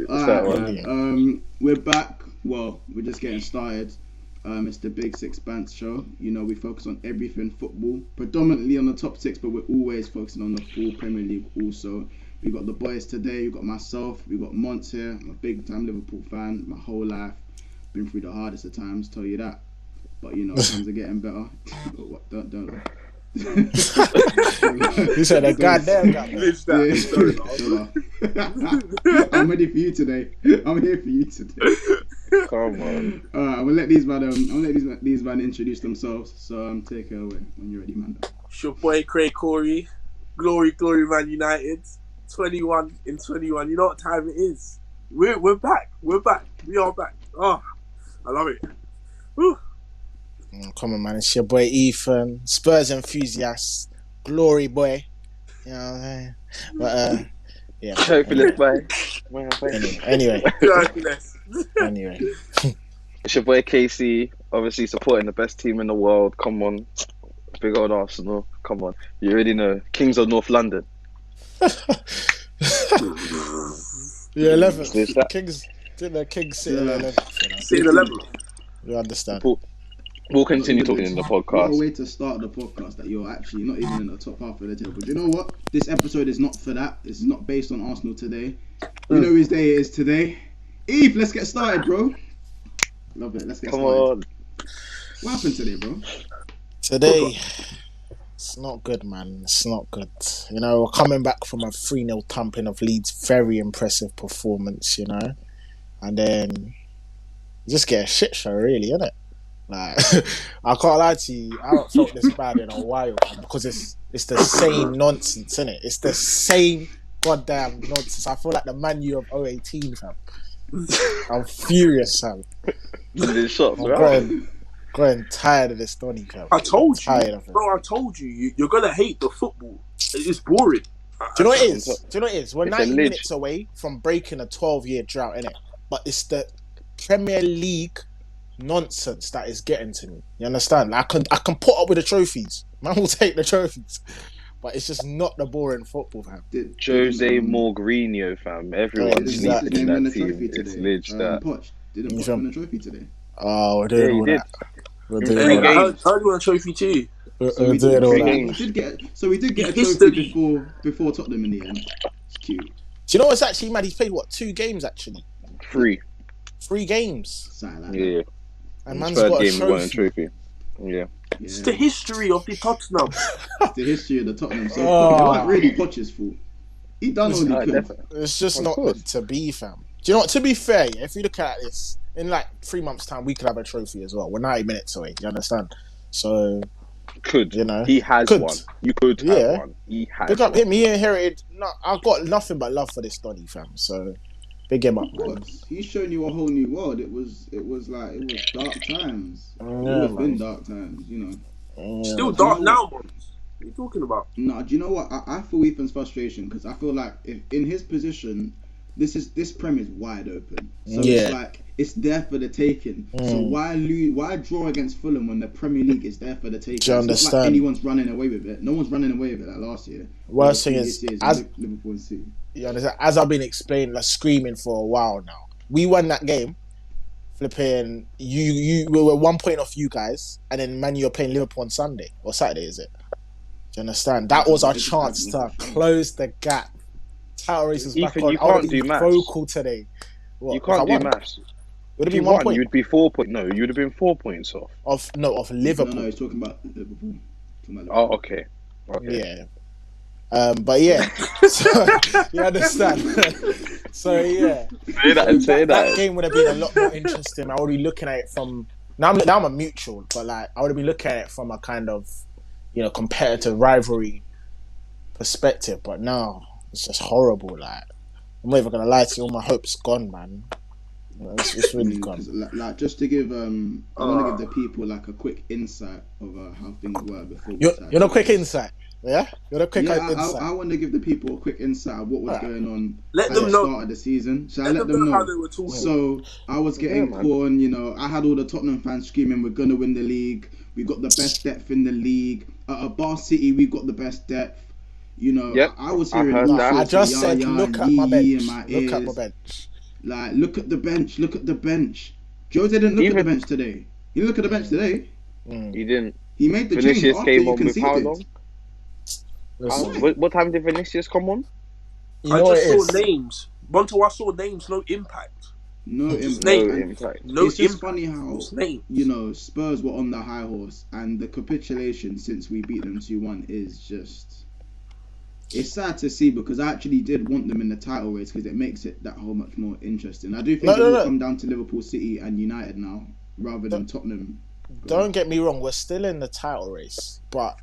We're back. Well, we're just getting started. It's the Big Six Bants show. You know, we focus on everything football, predominantly on the top six, but we're always focusing on the full Premier League also. We got the boys today. We got myself. We got Monts here. I'm a big time Liverpool fan. My whole life, been through the hardest of times. Tell you that. But you know, times are getting better. Don't. You said a goddamn guy. I'm ready for you today. I'm here for you today. Come on. Alright, I'm gonna let these man introduce themselves. So take it away when you're ready, man. It's your boy Craig Corey. Glory, Man United. 21 in 21. You know what time it is? We're back. We are back. Oh, I love it. Woo. Come on, man. It's your boy Ethan, Spurs enthusiast, glory boy. You know what I'm saying? But yeah. Hopefully, bye. Anyway. It's your boy Casey, obviously supporting the best team in the world. Come on, big old Arsenal. Come on, you already know, Kings of North London. Yeah, 11. Kings. Didn't the Kings sit in 11? Sit in 11. You understand? We'll continue talking in the podcast. What a way to start the podcast that you're actually not even in the top half of the table. But you know what? This episode is not for that. This is not based on Arsenal today. You know whose day it is today. Eve, let's get started, bro. Love it. Let's get started. On. What happened today, bro? Today, it's not good, man. It's not good. You know, we're coming back from a 3-0 thumping of Leeds. Very impressive performance, you know. And then you just get a shit show, really, innit? Like, I can't lie to you, I haven't felt this bad in a while, man, because it's the same nonsense, innit? It's the same goddamn nonsense. I feel like the Man U of 018, fam. I'm furious, fam. I'm growing tired of this Donny, fam. I told you, bro. I told you, you're gonna hate the football. It's boring. Do you know what it is? We're 90 minutes away from breaking a 12-year drought, innit? But it's the Premier League nonsense that is getting to me. You understand? I can put up with the trophies. Man will take the trophies. But it's just not the boring football, fam. Jose Mourinho, fam. Everyone's sleeping in that team. It's literally that. Poch didn't Poch win a trophy today. Oh, we're doing all that. We're doing that. I won a trophy too. So we did get a trophy before Tottenham in the end. It's cute. Do you know what's actually mad? He's played 2 games actually? 3 games. Yeah. And man's got a trophy. Yeah. It's the history of the Tottenham. It's the history of the Tottenham. So it's not really Poch's fault. He done all he could. It's just not meant to be, fam. Do you know what? To be fair, yeah, if you look at this, in like 3 months' time, we could have a trophy as well. We're 90 minutes away. You understand? So you know, he has one. You could have one. He has. Pick up him. He inherited. No, I've got nothing but love for this Donny, fam. So big him up, man. He's shown you a whole new world. It was dark times. It's been dark times, you know. Still dark now, man. What are you talking about? No, do you know what? I feel Ethan's frustration because I feel like if in his position, this Prem is wide open. So it's like it's there for the taking. So why draw against Fulham when the Premier League is there for the taking? Do you understand? It's not like anyone's running away with it. No one's running away with it like last year. Worst thing is Liverpool and City. You understand? As I've been explaining, like screaming for a while now, we won that game. Flipping, we were 1 point off you guys, and then Man U are playing Liverpool on Sunday or Saturday, is it? Do you understand? That was our chance to close the gap. Title race is back on. You can't do maths. Vocal today. What? You can't do maths. Would it be 1 point? You'd be 4 points. No, you would have been 4 points off. Of Liverpool. No, he's talking about Liverpool. Oh, okay. Yeah. But yeah, so, you understand. So yeah, that game would have been a lot more interesting. I would be looking at it from now. I'm a neutral, but like I would be looking at it from a kind of, you know, competitive rivalry perspective. But now it's just horrible. Like I'm not even gonna lie to you, all my hope's gone, man. It's really gone. Like just to give, I want to give the people like a quick insight of how things were before. You're not quick insight. Yeah, you're a quick insight. I want to give the people a quick insight of what was going on at the start of the season. Shall I let them know how they were talking? So I was getting corn, you know. I had all the Tottenham fans screaming, "We're gonna win the league. We got the best depth in the league. At Bar City, we got the best depth." You know, I was hearing. I just said, look at my bench. Look at my bench. Like, look at the bench. Look at the bench. Jose didn't look at the bench today. He didn't look at the bench today. He didn't. He made the change Vinicius after came you on with how conceded. long? What time did Vinicius come on? You I know what just it saw is? names. Until I saw names, no impact. No impact. No And impact. No it's just impact. funny how, Just names. you know, Spurs were on the high horse, and the capitulation since we beat them 2-1 is just... It's sad to see, because I actually did want them in the title race, because it makes it that whole much more interesting. I do think it will come down to Liverpool, City and United now, rather than Tottenham. Don't get me wrong, we're still in the title race, but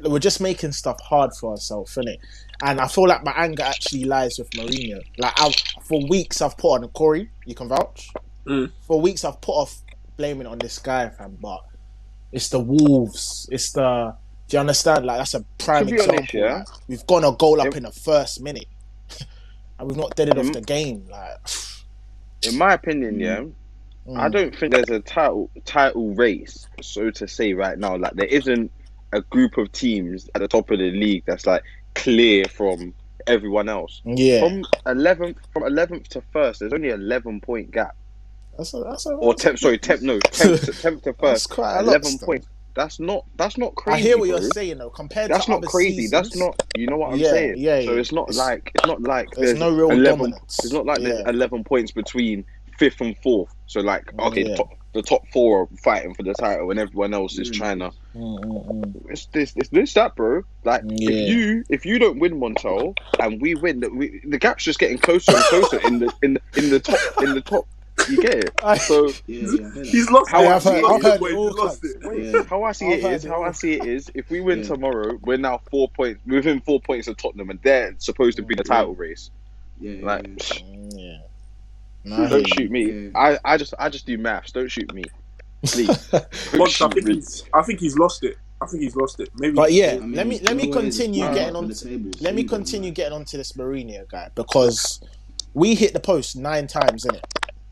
we're just making stuff hard for ourselves, innit? And I feel like my anger actually lies with Mourinho. Like, for weeks I've put on Corey, you can vouch. For weeks I've put off blaming it on this guy, fam, but it's the Wolves. It's the... Do you understand? Like, that's a prime example. Honest, yeah? Like, we've gone a goal up in the first minute, and we've not deaded off the game. Like, in my opinion, I don't think there's a title race, so to say, right now. Like, there isn't a group of teams at the top of the league that's like clear from everyone else. Yeah. From 11th to first, there's only 11-point gap. That's a 10th to first. That's quite a lot. 11 points. That's not crazy. I hear what bro. you're saying though. Compared that's to not other crazy. seasons, That's not. You know what I'm saying? Yeah. So it's not like there's no real 11, dominance. It's not like there's 11 points between 5th and 4th. So like, okay, the top 4 are fighting for the title, and everyone else is trying to. It's that, bro. Like, if you don't win Montel and we win, the gap's just getting closer and closer in the top. You get it? So he's lost. How I see it is, if we win tomorrow, we're now 4 points within 4 points of Tottenham, and they're supposed to be the title race. Don't shoot me. I just do maths. Don't shoot me, please. I think he's lost it. Maybe. But yeah, let me continue getting on. Let me continue getting onto this Mourinho guy, because we hit the post 9 times, innit?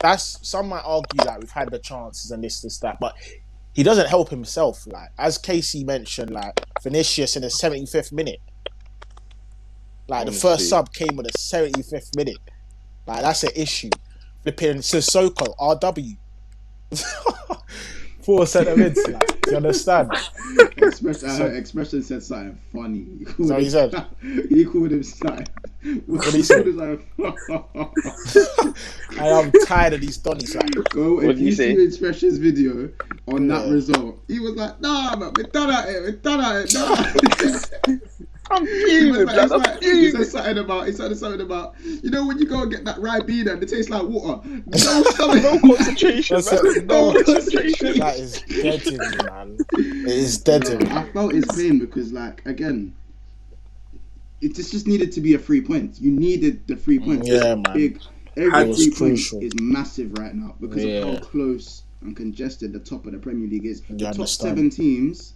That's, some might argue like we've had the chances and this, that, but he doesn't help himself. Like, as Casey mentioned, like Vinicius in the 75th minute. Like, the first sub came in the 75th minute. Like, that's an issue. Flipping Sissoko, RW. 4 centre mids, like, do you understand? Expression said something funny. He said? He called him something. What did he say? I am tired of these Donnies. Like, go, if you see Expression's video on that result, he was like, nah, man, we're done at it, nah. I'm fuming, he said something about, you know, when you go and get that Ribena and it tastes like water. No concentration, no concentration. That is dead in me, man. It is dead in me. I felt his pain because, like, again, it just needed to be a 3 points. You needed the 3 points. Yeah, man. Big. Every 3 points crucial. is massive right now because of how close and congested the top of the Premier League is. The top 7 teams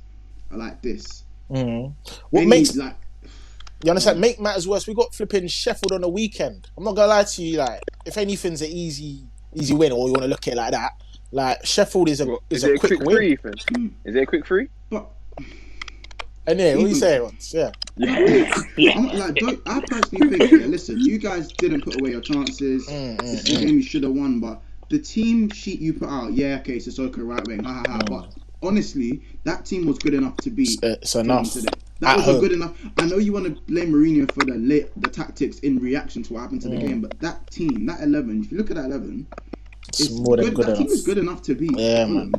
are like this. What makes like, you understand? Make matters worse, we got flipping Sheffield on the weekend. I'm not gonna lie to you. Like, if anything's an easy win, or you want to look at it like that, like Sheffield is a quick win. Is it a quick 3? But and yeah, what are you saying? I personally think, listen, you guys didn't put away your chances. This game you should have won, but the team sheet you put out, Sissoko right wing, but honestly, that team was good enough to beat. It's enough. Today. That was good enough. I know you want to blame Mourinho for the tactics in reaction to what happened to the game, but that team, that 11, if you look at that 11, it's more than good that enough. team is good enough to beat. Yeah, man.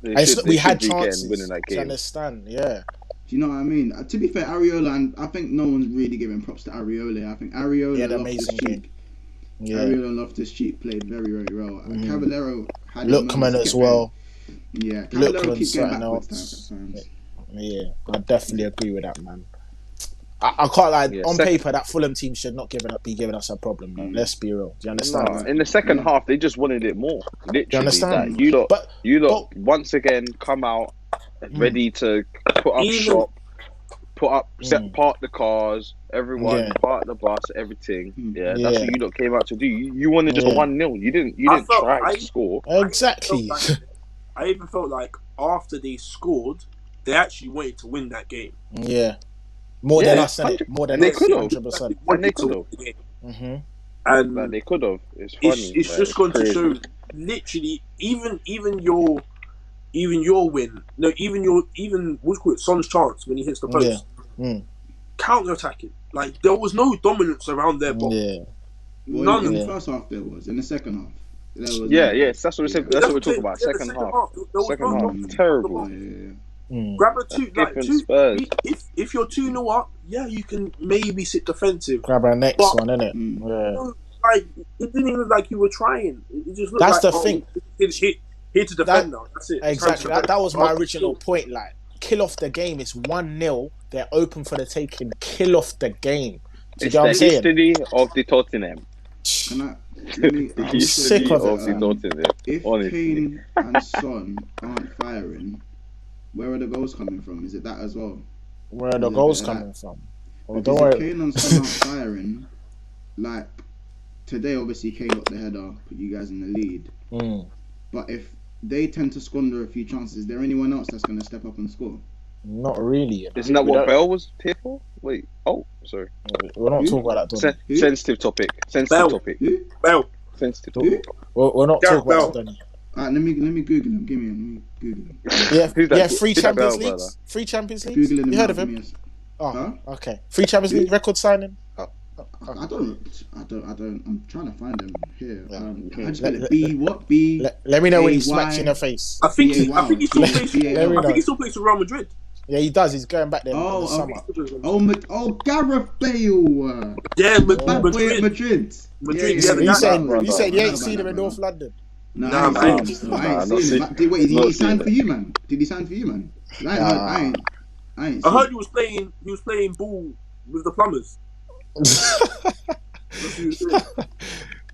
We had chances. Winning that game. To understand, yeah. Do you know what I mean? To be fair, Areola, and I think no one's really giving props to Areola. I think Areola and Loftus-Cheek played very, very well. Cavallero had Lookman as well. Yeah, Cavallero keeps getting backwards times. Yeah, I definitely agree with that, man. I can't lie. On paper, that Fulham team should not be giving us a problem, though. Let's be real. Do you understand? No, in the second half, they just wanted it more. Literally, do you understand? You lot once again come out ready to put up shop, park the cars, everyone, park the bus, everything. That's what you lot came out to do. You wanted just a 1-0. You didn't try to score. Exactly. I even felt like after they scored, they actually wanted to win that game. Yeah. More than us, innit? More than they us, could have. 100%. And they could have. And Like they could have. It's funny. it's just gone to show, literally, even your win, no, even what's called Son's chance when he hits the post, counter attacking. Like there was no dominance around their box. Yeah. Well, in the first half there was. In the second half, there was. Yes, that's what we said. That's what we're talking about. Second half. Second half, terrible. Grab a two. If you're 2-0 up, yeah, you can maybe sit defensive. Grab our next one, innit? Yeah. Like it didn't even look like you were trying. It just looked that's like, the thing. Here to defend now. That's it. Exactly. That was my original point. Like, kill off the game. It's 1-0. They're open for the taking. Kill off the game. Do you It's get what I'm the saying? history of the Tottenham. I'm sick of it. The Tottenham. If Honestly. Kane and Son aren't firing, where are the goals coming from? Is it that as well? Where are the goals coming from? Well, don't worry. If Kane and Son aren't firing, like today, obviously Kane got the header, put you guys in the lead. But if they tend to squander a few chances, is there anyone else that's going to step up and score? Not really. Isn't that what Bell was here for? Wait. Oh, sorry. We're not talking about that. Sensitive topic. Sensitive topic. Bell. Sensitive topic. We're not talking about that. Alright, let me Google him. Give me him. Let me Google him. Yeah, free Champions League. Free Champions League. You heard of him? Yes. Oh, okay. Free Champions League record signing. I don't. I'm trying to find him here. Yeah. I just got B. What B? Let me know when he smacks you in the face. I think he still plays for Real Madrid. Yeah, he does. He's going back there in the summer. Gareth Bale. Yeah, Madrid. You said you ain't seen him in North London. No, I ain't seen him. Wait, did he sign for you, man? I ain't. I heard he was playing ball with the plumbers.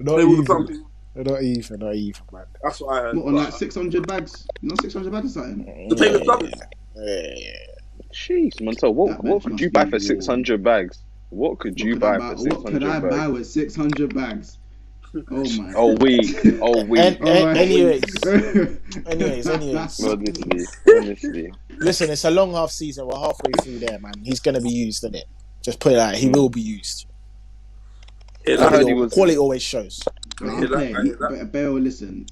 Not even, man. That's what I heard. What, on like 600 bags? Not 600 bags or something? To play with plumbers. Jeez, Montel, what could you buy for 600 bags? What could you buy for 600 bags? What could I buy with 600 bags? Oh my. Oh we. Anyways. Honestly. Listen, it's a long half season. We're halfway through there, man. He's gonna be used, isn't it? Just put it out. He will be used. Quality always shows. But Bale, listen.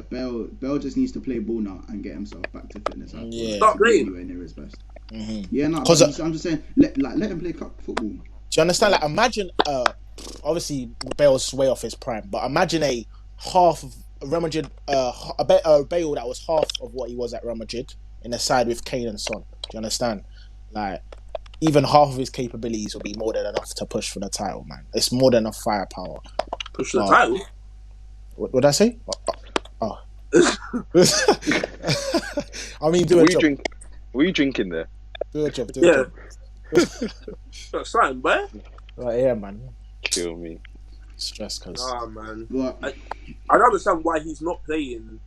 Bale just needs to play ball now and get himself back to fitness. Stop playing. Anywhere near his best. Mm-hmm. I'm just saying, let him play football. Do you understand? Like, imagine, obviously Bale's way off his prime, but imagine a half of Real Madrid, a Bale that was half of what he was at Real Madrid in a side with Kane and Son. Do you understand? Like, even half of his capabilities will be more than enough to push for the title, man. It's more than enough firepower. Push the title? What did I say? I mean, do a job. What are you drinking there? Do a job. That's something, boy. Right, yeah, man. Kill me. Stress, cause. Ah, man. What? I don't understand why he's not playing.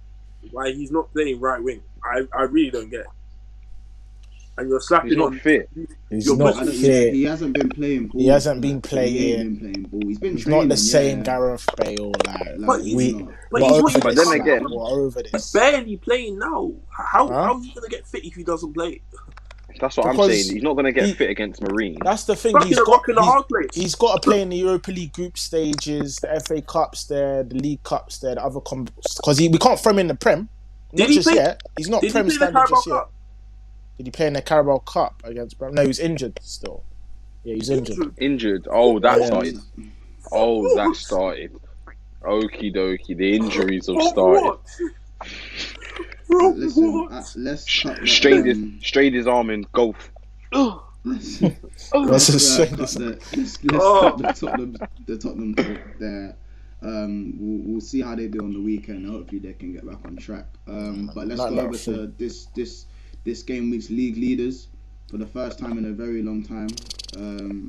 Why he's not playing right wing. I really don't get it. And you're slapping he's not on. fit. He's not fit. He hasn't been playing ball. He hasn't been playing. He's been He's training, not the same Gareth Bale. But then again, we're over this. He's barely playing now. How is he gonna get fit if he doesn't play? That's what I'm saying. He's not gonna get fit against Marine. That's the thing. He's got to play in the Europa League group stages, the FA Cups there, the League Cups there, the other because we can't throw him in the Prem. Not just yet. He's not Prem standard just yet. Did he play in the Carabao Cup against Bram? No, he was injured still. Yeah, he's injured. Oh, that started. That started. Okie dokie. The injuries have started. Listen, let's strained his arm in golf. Let's stop the Tottenham talk there. We'll see how they do on the weekend. Hopefully they can get back on track. But let's go over to this game week's league leaders. For the first time in a very long time,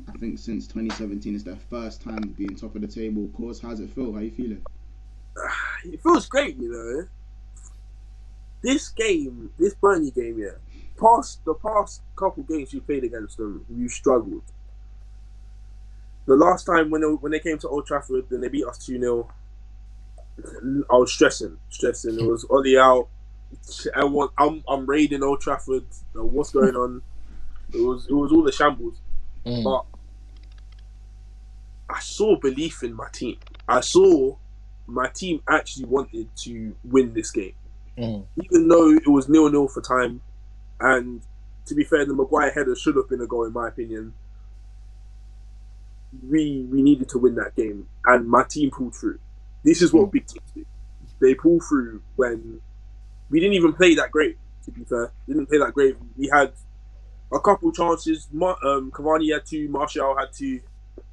I think since 2017, it's their first time being top of the table. Course, how's it feel? How you feeling? It feels great, you know. This Burnley game, the past couple games you played against them, you struggled. The last time when they came to Old Trafford and they beat us 2-0, I was stressing. It was Ollie out. I'm raiding Old Trafford. What's going on? It was all the shambles. But I saw belief in my team. I saw my team actually wanted to win this game, even though it was 0-0 for time. And to be fair, the Maguire header should have been a goal in my opinion. We needed to win that game, and my team pulled through. This is what big teams do. They pull through when we didn't even play that great. To be fair, didn't play that great. We had a couple chances. Cavani had 2, Martial had 2,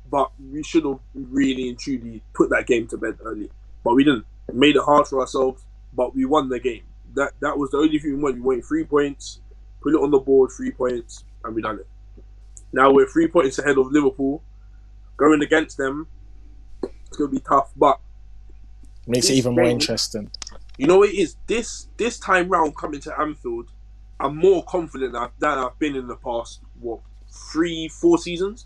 but we should have really and truly put that game to bed early. But we didn't. We made it hard for ourselves, but we won the game. That was the only thing we wanted. We wanted 3 points, put it on the board, 3 points, and we done it. Now we're 3 points ahead of Liverpool. Going against them, it's going to be tough, but makes it even more interesting. You know what it is? This time round coming to Anfield, I'm more confident than I've been in the past, 3-4 seasons?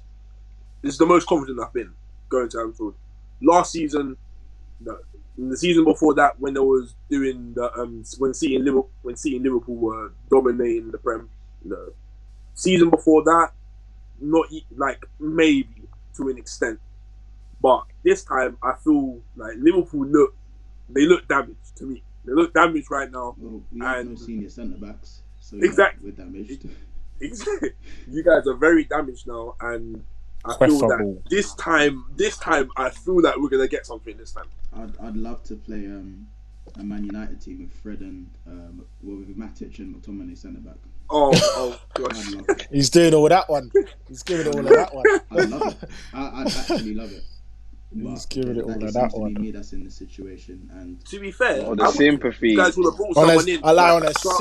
This is the most confident I've been going to Anfield. Last season, no. In the season before that, when they was doing the when City and Liverpool were dominating the Prem, no. Season before that, not like maybe to an extent, but this time I feel like Liverpool look damaged to me. They look damaged right now. Well, we have no senior centre backs, so exactly we're damaged. Exactly, you guys are very damaged now, and I feel that this time I feel like we're gonna get something this time. I'd love to play a Man United team with Fred and with Matic and McTominay centre back. Oh gosh, he's doing all that one. He's giving it all of that one. I love it. I'd actually love it. He's giving it all of that one. Me that's in the situation, and to be fair, the sympathy. You guys would have brought someone in.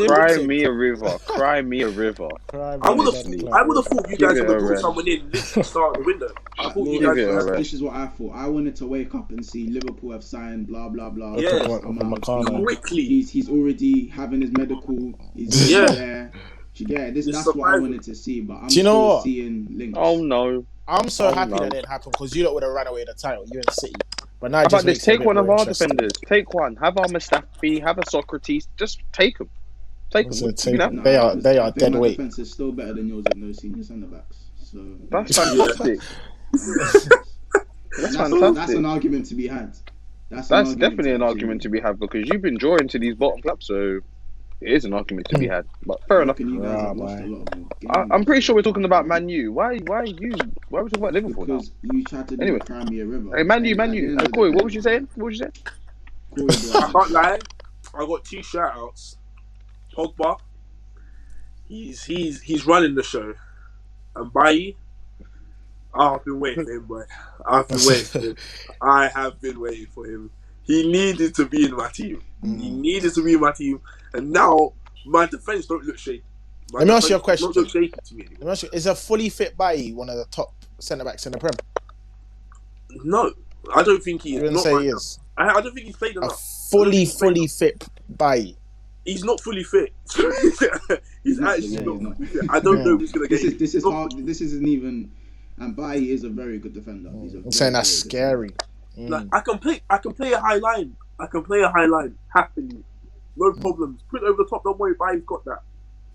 Cry me a river. Cry me a river. I would have thought you guys would have brought someone in literally start the window. I thought you guys. This is what I thought. I wanted to wake up and see Liverpool have signed blah blah blah. Yeah, quickly. He's already having his medical. He's there. Yeah, that's what I wanted to see, but I'm still seeing links. Oh no. I'm so happy that didn't happen because you lot would have ran away with the title. You and City. But now how about this? Take one of our defenders. Take one. Have our Mustafi. Have a Socrates. Just take them. Take them. They are dead weight. My defense is still better than yours with no senior centre backs. So that's fantastic. That's fantastic. That's an argument to be had. That's definitely an argument to be had because you've been drawing to these bottom clubs, so it is an argument to be had. But fair enough. I'm pretty sure we're talking about Man U. Why are we talking about Liverpool because now? You tried to do Crimea River. Hey, Man U. Corey, what was you saying? I can't lie. I got 2 shout-outs. Pogba, he's running the show, and Bailly, I've been waiting for him, boy. I have been waiting for him. He needed to be in my team. And now my defense don't look shaky. Let me ask you a question. Don't look shaky to me anymore. Is a fully fit Bailly one of the top centre backs in the Prem? No, I don't think he is. You wouldn't say he is. I don't think he's played enough. A fully fit Bailly. He's not fully fit. He's actually not fully fit. I don't know who's gonna get. This is hard. This isn't even. And Bailly is a very good defender. I'm saying that's scary. Like I can play a high line. Happily, no problems. Put it over the top. Don't worry, Bailly's got that.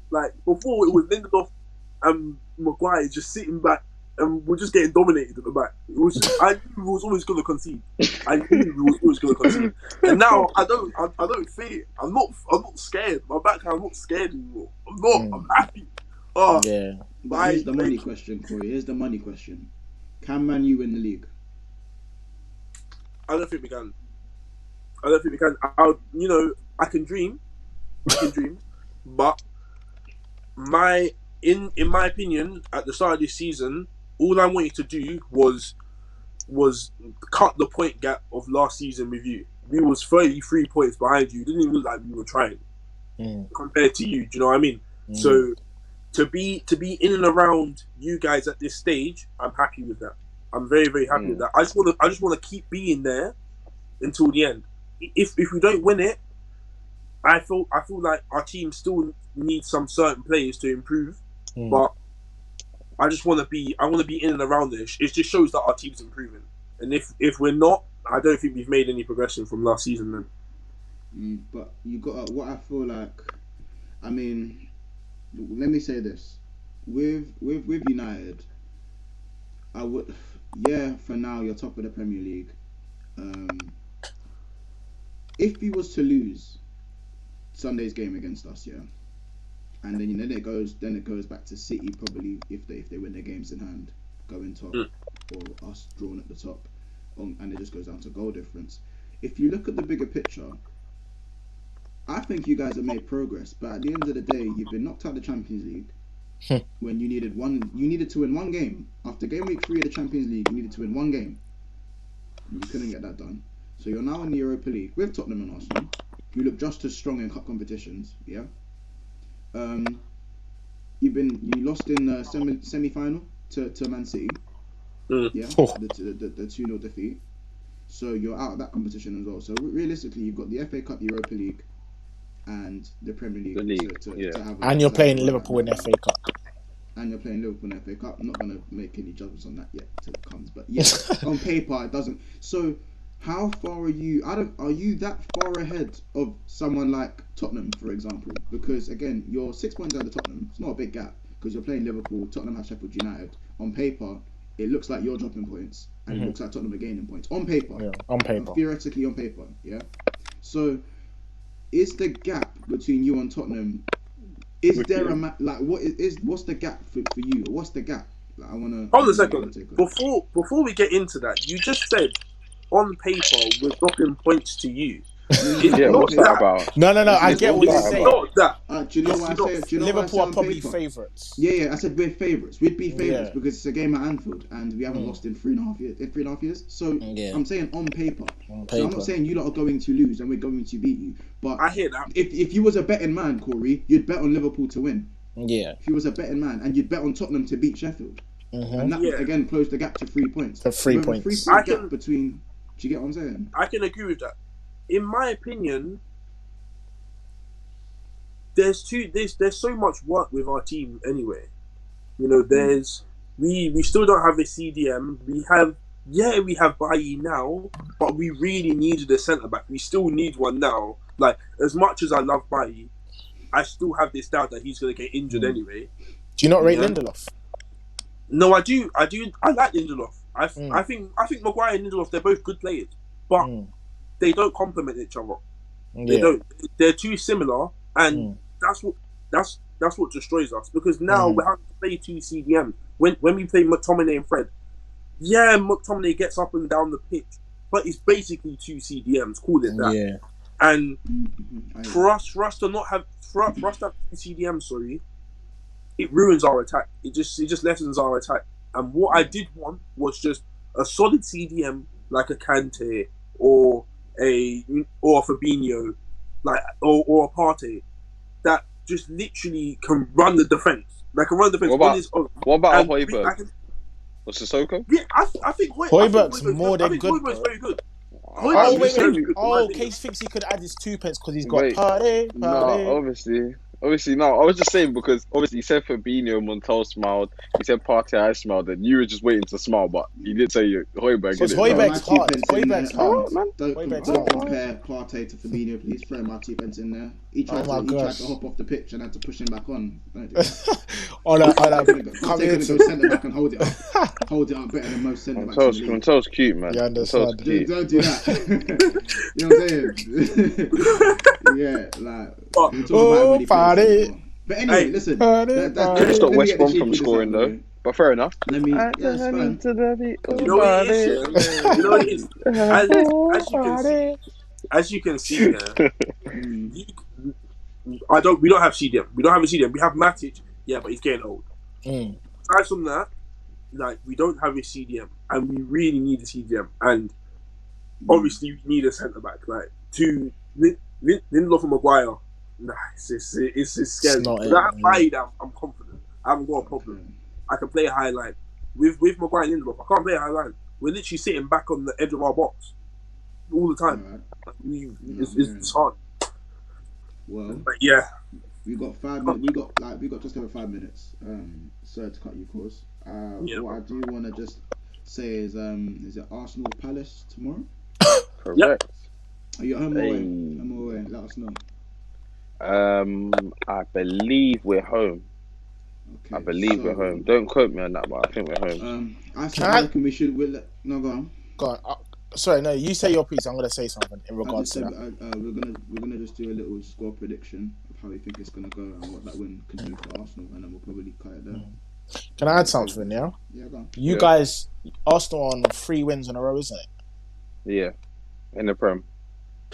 Like before, it was Lindelof and Maguire just sitting back, and we're just getting dominated at the back. I knew we was always going to concede. And now I don't fear. I'm not scared. My backhand, I'm not scared anymore. I'm not. I'm happy. Oh yeah. But here's the money question, Corey. Here's the money question. Can Man U win the league? I don't think we can. I can dream, but in my opinion, at the start of this season, all I wanted to do was cut the point gap of last season with you. We was 33 points behind you. It didn't even look like we were trying compared to you. Do you know what I mean? So to be in and around you guys at this stage, I'm happy with that. I'm very, very happy with that. I just want to keep being there until the end. If we don't win it, I feel like our team still needs some certain players to improve. But I just want to be in and around this. It just shows that our team's improving. And if we're not, I don't think we've made any progression from last season then. But you got what I feel like. I mean, let me say this: with United, yeah, for now you're top of the Premier League. If you was to lose Sunday's game against us, yeah, and then it goes back to City probably if they win their games in hand, going top, or us drawn at the top, and it just goes down to goal difference. If you look at the bigger picture, I think you guys have made progress, but at the end of the day, you've been knocked out of the Champions League when you needed to win one game. After game week 3 of the Champions League, you needed to win one game. You couldn't get that done. So you're now in the Europa League with Tottenham and Arsenal, who look just as strong in cup competitions. Yeah. You lost in semi-final to Man City. Yeah. The 2-0 defeat. So you're out of that competition as well. So realistically, you've got the FA Cup, the Europa League, and the Premier League. To have and you're playing Liverpool in the FA Cup. And you're playing Liverpool in the FA Cup. I'm not going to make any judgments on that yet till it comes. But yeah, on paper, it doesn't. So how far are you? Are you that far ahead of someone like Tottenham, for example? Because again, you're 6 points out of Tottenham. It's not a big gap because you're playing Liverpool. Tottenham have Sheffield United. On paper, it looks like you're dropping points, and it looks like Tottenham are gaining points. On paper. Yeah, on paper. Theoretically, on paper. Yeah. So, is the gap between you and Tottenham? Is there what's the gap for you? What's the gap? Like, I wanna. Hold a second. Before we get into that, you just said on paper we're dropping points to you. What's that about? No. I get what you're saying. Not that. Do you know what I say? Do you know Liverpool what I say are probably paper? favourites. Yeah. I said we're favourites. We'd be favourites because it's a game at Anfield and we haven't lost in 3.5 years. So I'm saying on paper. So I'm not saying you lot are going to lose and we're going to beat you. But I hear that. If you was a betting man, Corey, you'd bet on Liverpool to win. Yeah. If you was a betting man, and you'd bet on Tottenham to beat Sheffield, and that again closed the gap to 3 points. To 3 points. 3 point gap between. Do you get what I'm saying? I can agree with that. In my opinion, there's so much work with our team anyway. You know, we still don't have a CDM. We have Bailly now, but we really needed a centre back. We still need one now. Like, as much as I love Bailly, I still have this doubt that he's going to get injured anyway. Do you not rate Lindelof? No, I do. I like Lindelof. I think Maguire and Lindelof, they're both good players, but they don't complement each other. They don't. They're too similar, and that's what destroys us. Because now we have to play 2 CDMs. When we play McTominay and Fred, McTominay gets up and down the pitch, but it's basically 2 CDMs. Call it that. Yeah. And for us to have 2 CDMs, it ruins our attack. It just lessens our attack. And what I did want was just a solid CDM like a Kante or a Fabinho, or a Partey, that just literally can run the defense. Like can run the defense on his own. What about Højbjerg? Or Sissoko? Yeah, I think Højbjerg's more than good. Højbjerg's very good. Case thinks he could add his 2 pence because he's got Partey. No, obviously, no. I was just saying because obviously he said Fabinho, Montel smiled. He said Partey, I smiled. And you were just waiting to smile, but you did say Højbjerg. Because Højbjerg's hard. Højbjerg's hard. Don't compare Partey to Fabinho, please. Throw my 2 pence in there. He tried to hop off the pitch and had to push him back on. Don't do that. Partey couldn't go centre back and hold it up. Hold it up better than most centre backs. Montel's cute, man. You understand? Don't do that. You know what I'm saying? Yeah, like. But anyway, listen. Couldn't stop West Brom from scoring though. But fair enough. Let me. That's fine. You know what it is? As you can see here, we don't have CDM. We don't have a CDM. We have Matic, but he's getting old. Aside from that, we don't have a CDM, and we really need a CDM. And obviously, we need a centre back. To Lindelof and Maguire. Nah, it's scary. I'm confident. I haven't got a problem. I can play a high line. With Maguire and Lindelof, I can't play a high line. We're literally sitting back on the edge of our box all the time. It's hard. Well, but yeah. We got 5 minutes. We got just over 5 minutes. Sorry to cut you, course. What I do want to just say is it Arsenal Palace tomorrow? Correct. Yep. Are you at home or away? Home or away? Let us know. I believe we're home. Okay, I believe we're home. Don't quote me on that, but I think we're home. I reckon we should. No, go on. Go on. Sorry, no. You say your piece. I'm gonna say something in regards to that. We're gonna just do a little score prediction of how we think it's gonna go and what that win could do for Arsenal, and then we'll probably cut it there. Can I add something? Yeah. Yeah, go on. You guys, Arsenal on 3 wins in a row, isn't it? Yeah, in the Prem.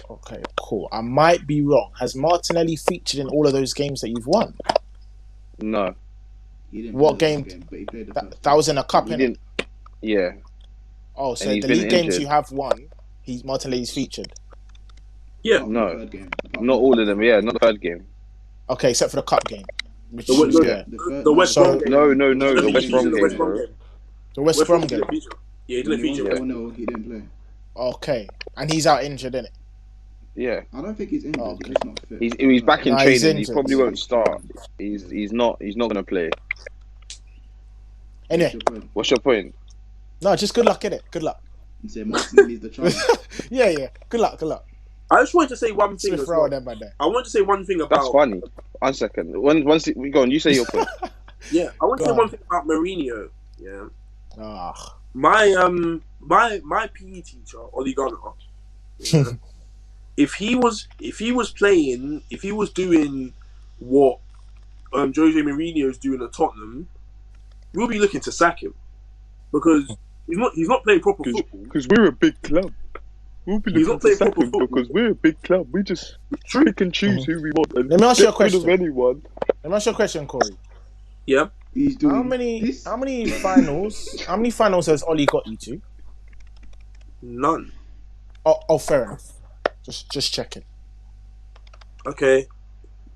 Okay, cool. I might be wrong. Has Martinelli featured in all of those games that you've won? No. He didn't What play game? But he played the first. That was in a cup, He innit? didn't. Yeah. Oh, so he's the been league games injured. you have won, Martinelli's featured. Yeah. No. The third game. Not all of them. Yeah, not the third game. Okay, except for the cup game. Which The West Brom game. No. The He West Brom featured in game, bro. The West Brom game. didn't feature. Yeah, he didn't feature. No, he didn't play. Okay, and he's out injured, innit? Yeah. I don't think he's injured. Oh, okay. He's just not fit. He's back in Nah, he's training. He injured. probably won't start. He's not gonna play. Anyway, What's your point? no, just good luck, innit? Good luck. You say Martinelli's the child. Yeah. Good luck. I just wanted to say one thing. Smith Rowe them by there. I want to say one thing about. That's funny. 1 second. Once we go on, you say your point. Yeah, I want to Go say on. one thing about Mourinho. Yeah, Ah, my PE teacher Oli Gunnar. Yeah, if he was doing what Jose Mourinho is doing at Tottenham, we'll be looking to sack him because he's not playing proper football. Because we're a big club. We'll be He's not playing proper football. because we're a big club. We just pick and choose who we want. And Let me ask you a get rid of question. anyone. let me ask you a question, Corey. Yeah, He's doing How many this. finals? How many finals has Oli got you to? none. Oh, fair enough. Just checking. Okay.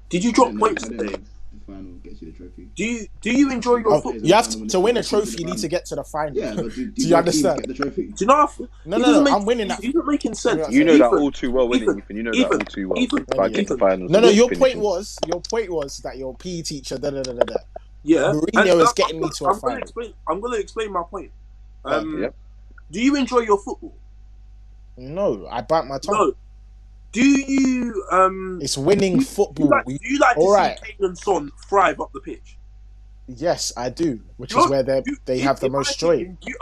Did you drop I points don't today? know. The final gets you the trophy. Do you enjoy your Oh, football? you have to win a trophy. You need to get to the final. Yeah, but do you understand? Get the trophy. Do you know? No, I'm winning that. He's not making sense. You know that Ethan, all too well, innit, Ethan, Ethan? You know Ethan, that all too well. Ethan, If I get the Ethan. finals. No. Your finish point it. was that your PE teacher. Yeah, Mourinho is getting me to a final. I'm going to explain my point. Yep. Do you enjoy your football? No, I bite my tongue. No. Do you It's winning football. do you like to Alright. see Kane and Son thrive up the pitch? Yes, I do. Which You is where know, they have the in my most joy. opinion, You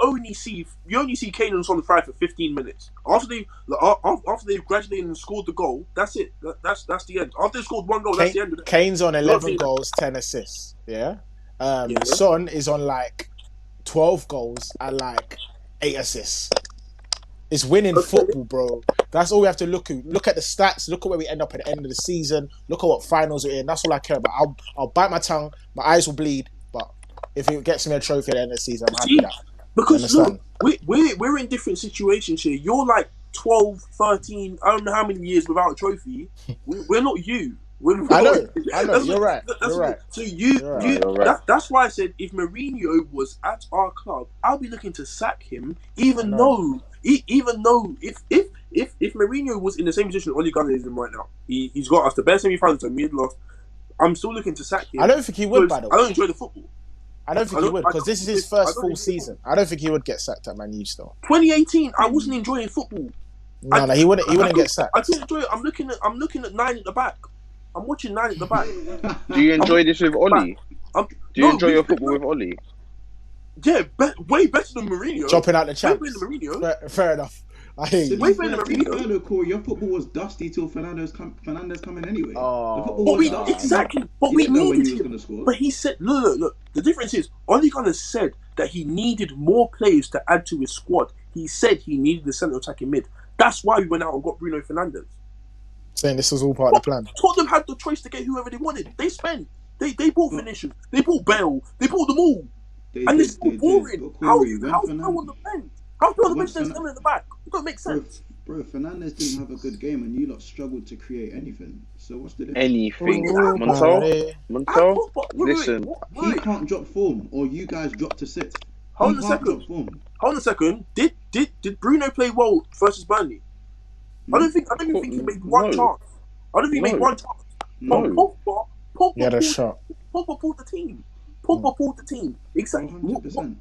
only see Kane and Son thrive for 15 minutes. After they've graduated and scored the goal, that's it. That's the end. After they scored one goal, that's the end of it. Kane's on 11 seen that. goals, 10 assists. Yeah. Yeah. Son is on like 12 goals and like 8 assists. It's winning football, bro. That's all we have to look at. Look at the stats. Look at where we end up at the end of the season. Look at what finals we're in. That's all I care about. I'll bite my tongue. My eyes will bleed. But if it gets me a trophy at the end of the season, I'm happy with that. Because Understand? look, we're in different situations here. You're like 12, 13, I don't know how many years without a trophy. We're not you. I know. That's You're right. that's You're right. So You're right. that's why I said if Mourinho was at our club, I'll be looking to sack him. Even I though if Mourinho was in the same position Oli Gunnar is in right now, he's got us the best semi-finals and we'd lost. I'm still looking to sack him. I don't think he would, by because the I way. don't enjoy the football. I don't think I he don't- would I because this is don't- his I first don't full enjoy season. I don't think he would get sacked at Man U still. 2018, I wasn't enjoying football. No, he wouldn't. He wouldn't get sacked. I didn't enjoy it. I'm looking at 9 at the back. I'm watching 9 at the back. Do you enjoy this with Oli? I'm- Do you no, enjoy we- your football with Oli? Yeah, way better than Mourinho. Dropping out the Way champs. better than Mourinho. Fair enough. I hear you. Wait, better than Mourinho. Corey, your football was dusty till Fernandes coming anyway. Oh. The football But was we dusty. exactly. But You we didn't know when needed you was him. gonna score. But he said, look. The difference is, Oli Gunnar said that he needed more players to add to his squad. He said he needed the centre attacking mid. That's why we went out and got Bruno Fernandes. Saying this was all part of the plan. Tottenham had the choice to get whoever they wanted. They spent. They bought Vinicius. They bought Bale. They bought them all. And it's still boring. How's no on the bench? How's no on the bench? There's someone in the back. It don't make sense. Bro, Fernandes didn't have a good game and you lot struggled to create anything. So what's the difference? Anything. Oh, Montel? Listen. He can't drop form, or you guys drop to sit. Hold He on a can't second. drop form. Hold on a second. Did Bruno play well versus Burnley? I don't even think he made one No. chance. I don't think he made No. one chance. No. Pogba He had a shot. Pogba pulled the team. Pogba pulled the team. Exactly. 100%.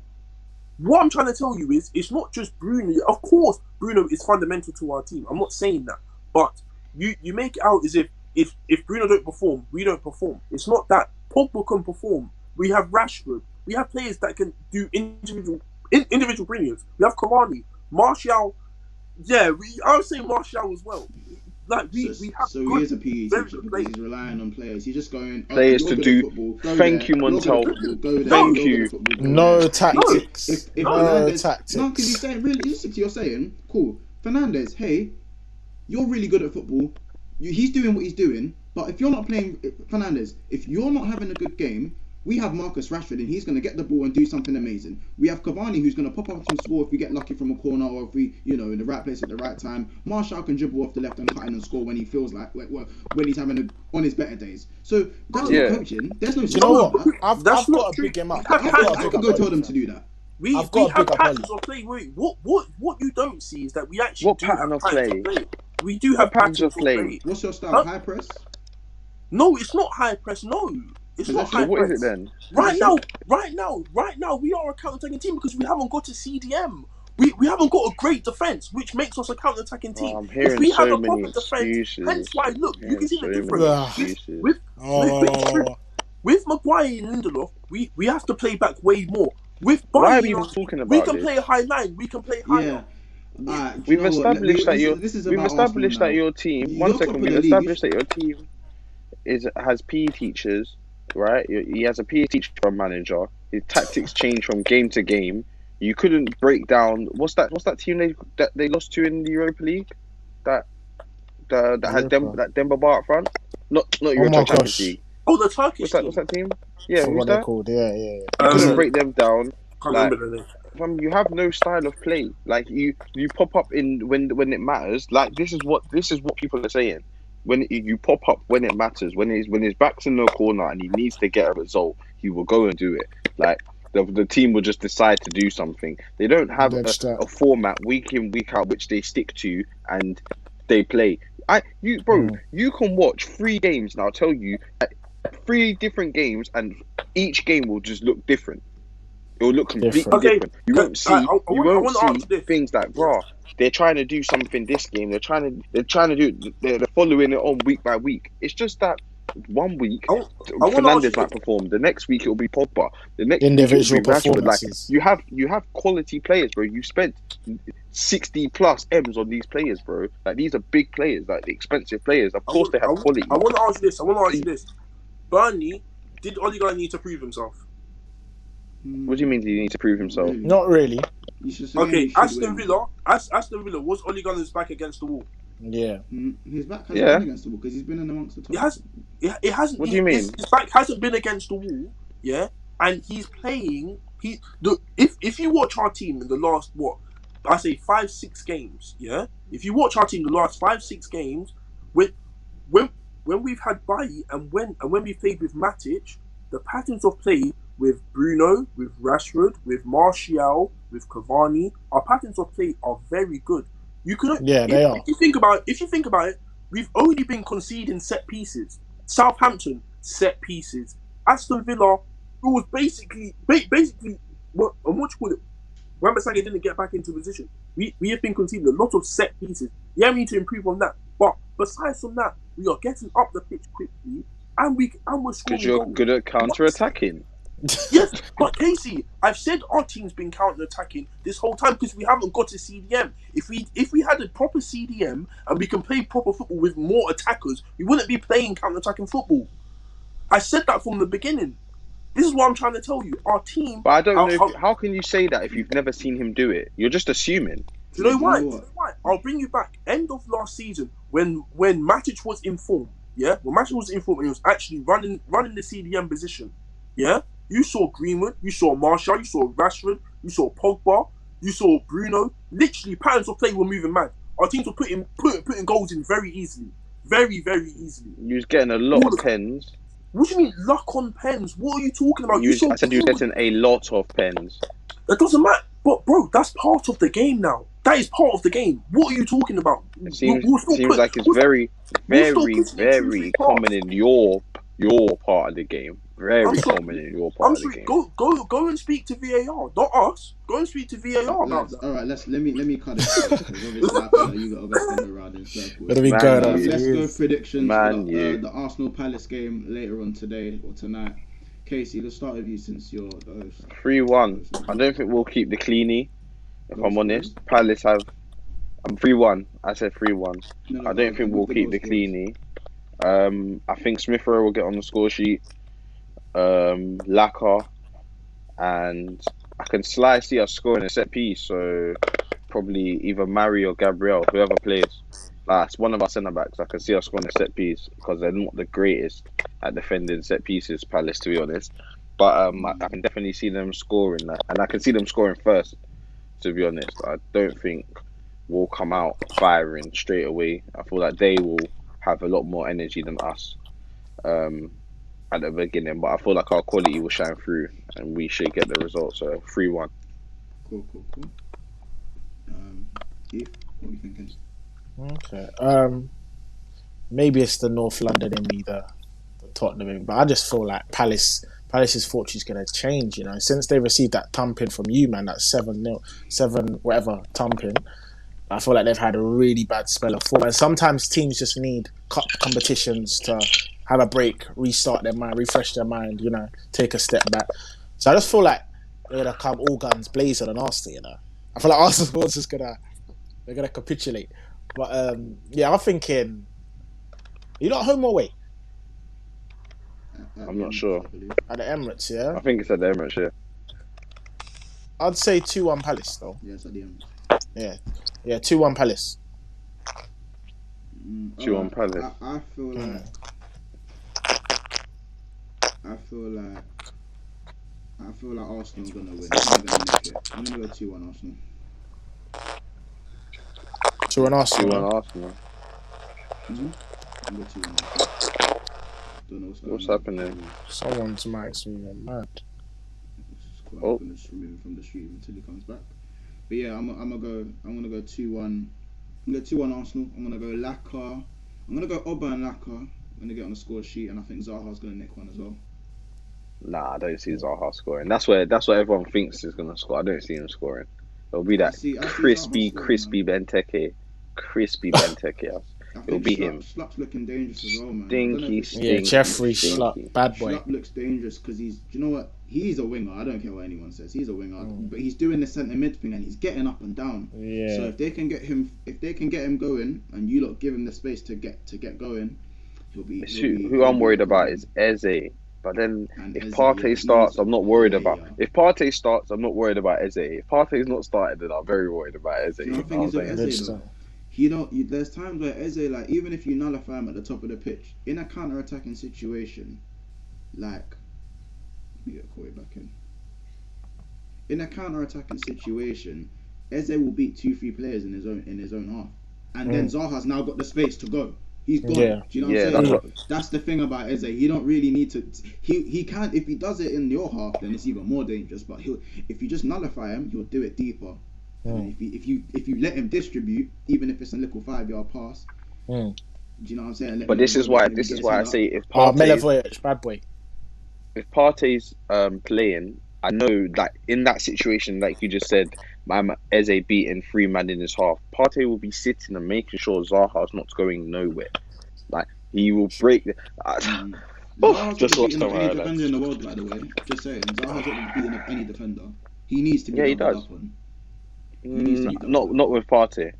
What I'm trying to tell you is, it's not just Bruno. Of course, Bruno is fundamental to our team. I'm not saying that, but you make it out as if Bruno don't perform, we don't perform. It's not that. Pogba can perform. We have Rashford. We have players that can do individual brilliance. We have Cavani, Martial. Yeah, I would say Martial as well. Like we have so good, he is a PE very teacher good because players. he's relying on players. He's just going Players you're to good do. at football, go Thank there. you, You're good at Montel. football, go there. Thank you're you. good at football, go No there. tactics. If No Fernandez, tactics. no, because you're saying realistically, you're saying, cool, Fernandez. Hey, you're really good at football. He's doing what he's doing. But if you're not playing Fernandez, if you're not having a good game, we have Marcus Rashford and he's going to get the ball and do something amazing. We have Cavani who's going to pop up and score if we get lucky from a corner or if we, in the right place at the right time. Martial can dribble off the left and cut in and score when he feels like, when he's having on his better days. So that's not coaching. There's no. You know what? I've got not to true. big him up. I could go tell them to do that. We have patterns of play. What you don't see is that we actually What do pattern have of patterns play? of play. We do have patterns of play. What's your style? High press? No, it's not high press. No, it's not high So what press. is it then? Right now, we are a counter-attacking team because we haven't got a CDM. We haven't got a great defense, which makes us a counter-attacking team. I'm hearing if we have so a proper many defense, excuses. hence why you can see the Excuses. difference. With Maguire and Lindelof, we have to play back way more. With Why are Barney, we talking about we can this? play a high line. We can play higher. Yeah. We've established that your team. You're One second, we've established that your team has PE teachers, right? He has a PE teacher and manager. His tactics change from game to game. You couldn't break down what's that team they lost to in the Europa League? That has Demba Ba up front? Not Europa Champions League. Oh, the Turkish What's that team? Yeah, who's what they're that? called. Yeah. You couldn't break them down. Can't remember the name. You have no style of play. Like you pop up in when it matters. Like this is what people are saying. When you pop up when it matters, when his back's in the corner and he needs to get a result, he will go and do it. Like the team will just decide to do something. They don't have a format week in, week out which they stick to and they play. You can watch 3 games and I'll tell you 3 different games and each game will just look different. It will look completely different. You won't see things like, bro, they're trying to do something this game. They're trying to do. They're following it on week by week. It's just that one week Fernandez might perform. The next week it will be Pogba. The next individual week it will be Rashford. performances. Like you have quality players, bro. You spent 60 plus M's on these players, bro. Like these are big players, like the expensive players. Of course they have quality. I want to ask you this. Burnley, did Ole Gunnar need to prove himself? What do you mean? Do you need to prove himself? Not really. Okay, Aston Villa. Was Ole Gunnar's back against the wall? Yeah. His back hasn't been against the wall because he's been in amongst the top. It hasn't. What do you mean? His back hasn't been against the wall. Yeah, and he's playing. If you watch our team in the last 5-6 games. Yeah, if you watch our team the last 5-6 games, when we've had Bailly and when we've played with Matic, the patterns of play with Bruno, with Rashford, with Martial, with Cavani, our patterns of play are very good. They are. If you think about it, we've only been conceding set pieces. Southampton, set pieces. Aston Villa, it was basically what you call it? Wan-Bissaka didn't get back into position. We have been conceding a lot of set pieces. Yeah, we need to improve on that. But besides from that, we are getting up the pitch quickly, and we're scoring. Because you're good at counter-attacking. Yes, but Casey, I've said our team's been counter-attacking this whole time because we haven't got a CDM. If we had a proper CDM and we can play proper football with more attackers, we wouldn't be playing counter-attacking football. I said that from the beginning. This is what I'm trying to tell you. Our team. But I don't know. How can you say that if you've never seen him do it? You're just assuming. Do you know why? I'll bring you back. End of last season, when Matic was in form, yeah, when Matic was in form and he was actually running the CDM position, yeah. You saw Greenwood, you saw Martial, you saw Rashford, you saw Pogba, you saw Bruno. Literally, patterns of play were moving mad. Our teams were putting goals in very easily, very very easily. You was getting a lot of pens. What do you mean luck on pens? What are you talking about? I said you were getting a lot of pens. That doesn't matter. But bro, that's part of the game now. That is part of the game. What are you talking about? It seems like it's very, very, very common in your part of the game. Very common in your part of the game. Go and speak to VAR, not us. Go and speak to VAR about that. All right, let me cut it because obviously I feel like you got to go spin around in circles. Let's go predictions for the Arsenal Palace game later on today or tonight. Casey, let's start with you since you're the host. 3-1. I don't think we'll keep the cleanie. If I'm honest, Palace have. I'm 3-1. I said 3-1. I don't think we'll keep the cleanie. I think Smith Rowe will get on the score sheet. Laka, and I can see us scoring a set piece. So probably either Mari or Gabriel, whoever plays. It's one of our centre backs. I can see us scoring a set piece because they're not the greatest at defending set pieces, Palace, to be honest. But I can definitely see them scoring that, and I can see them scoring first. To be honest, I don't think we'll come out firing straight away. I feel like they will have a lot more energy than us at the beginning, but I feel like our quality will shine through and we should get the result. So 3-1. Cool. Keith, what are you thinking? Okay. Maybe it's the North London in me, the Tottenham in me, but I just feel like Palace's fortune's going to change, since they received that thumping from you, man, that 7-0, 7 whatever thumping. I feel like they've had a really bad spell of form, and sometimes teams just need cup competitions to have a break, restart their mind, refresh their mind, take a step back. So I just feel like they're gonna come all guns blazing on Arsenal. I feel like Arsenal's just they're gonna capitulate. But I'm thinking, you're not home or away? I'm not sure. At the Emirates, yeah. I think it's at the Emirates, yeah. I'd say 2-1 Palace though. Yeah, it's at the Emirates. Yeah, 2-1 Palace. 2-1 Palace. I feel like. I feel like Arsenal are gonna win. I'm gonna go 2-1 Arsenal. 2-1 Arsenal. 2-1 Arsenal. I'm gonna go 2-1 Arsenal. Don't know what's happening. Someone's mic's moving mad. I'm gonna just remove him from the stream until he comes back. But yeah, I'm gonna go 2-1. I'm gonna go 2-1 Arsenal. I'm gonna go Laka. I'm gonna go Oba and Laka. I'm gonna get on the score sheet, and I think Zaha's gonna nick one as well. Nah, I don't see Zaha scoring. That's what everyone thinks is gonna score. I don't see him scoring. It'll be that crispy Benteke. It'll be him. Schlupp's looking dangerous as well, man. Stinky. Yeah, Jeffrey Schlupp, bad boy. Schlupp looks dangerous because he's. Do you know what? He's a winger. I don't care what anyone says. He's a winger, but he's doing the centre mid thing and he's getting up and down. Yeah. So if they can get him going, and you lot give him the space to get going, he'll be. Who I'm worried about is Eze. But then if Partey starts, I'm not worried about. If Partey starts, I'm not worried about Eze. If Partey's not started, then I'm very worried about Eze. You know, the thing is with Eze, though, there's times where Eze, like, even if you nullify him at the top of the pitch, in a counter-attacking situation, like, let me get Corey back in. In a counter-attacking situation, Eze will beat 2-3 players in his own half, and then Zaha's now got the space to go. He's gone. Yeah. Do you know what I'm saying? That's the thing about Eze. You don't really need to. He can't. If he does it in your half, then it's even more dangerous. But if you just nullify him, he'll do it deeper. And if you let him distribute, even if it's a little 5-yard pass, do you know what I'm saying? But this is why I say if Partey's bad boy. If Partey's playing, I know that in that situation, like you just said, Eze beating 3 man in his half, Partey will be sitting and making sure Zaha's not going nowhere. Like, he will break the. Just watch any defender in the world, by the way. Just saying, Zaha's not beating up any defender. He needs to be. Yeah, he does. Not with Partey.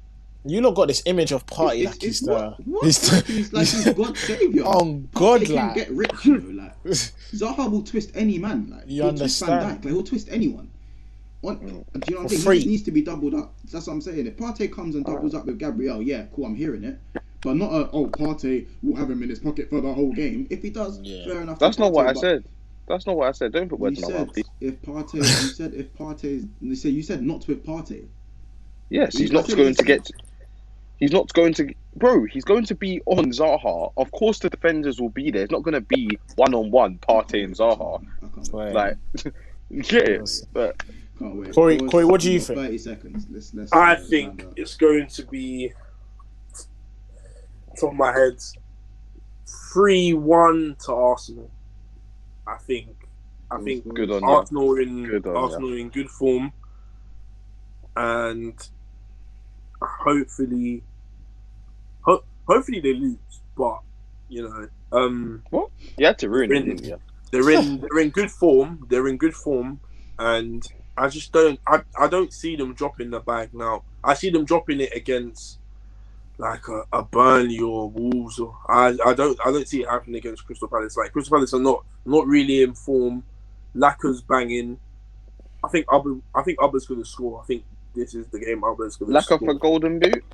You lot got this image of Partey like he's he's God's savior. Oh God, Partey can get rich, like Zaha will twist any man. Like you understand? He'll twist anyone. Do you know what I'm saying? He needs to be doubled up. That's what I'm saying. If Partey comes and doubles up with Gabriel, yeah, cool, I'm hearing it. But not Partey will have him in his pocket for the whole game. If he does, fair enough. That's not what I said. That's not what I said. Don't put words in my mouth, please. You said not with Partey. Yes, he's not going to. Bro, he's going to be on Zaha. Of course, the defenders will be there. It's not going to be 1-on-1 Partey and Zaha. Like, get it. But can't wait. Corey, what do you think? 30 seconds. Let's I think it's going to be, top of my head, 3-1 to Arsenal. I think good on Arsenal in good form, and hopefully they lose. But what? You had to ruin it, didn't you? they're in good form. They're in good form, and I just don't. I don't see them dropping the bag now. I see them dropping it against like a Burnley or Wolves. Or I don't see it happening against Crystal Palace. Like Crystal Palace are not really in form. Lacker's banging. I think Ubba's going to score. I think this is the game Ubba's going to score. Lacker for golden boot.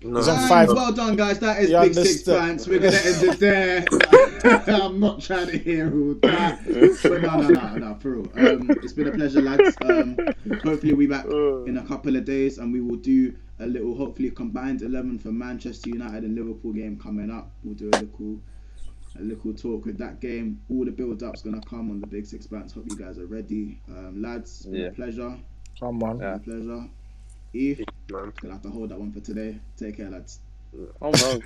No. He's on 5. Well done, guys. That is Big Six Pants. We're going to end it there. I'm not trying to hear all that. But no, for real. It's been a pleasure, lads. Hopefully we'll be back in a couple of days and we will do a little, hopefully combined 11 for Manchester United and Liverpool game coming up. We'll do a little talk with that game. All the build-up's going to come on the Big Six Pants. Hope you guys are ready. Lads, been a pleasure. Come on. A pleasure. Eve, gonna have to hold that one for today. Take care, lads. Oh no.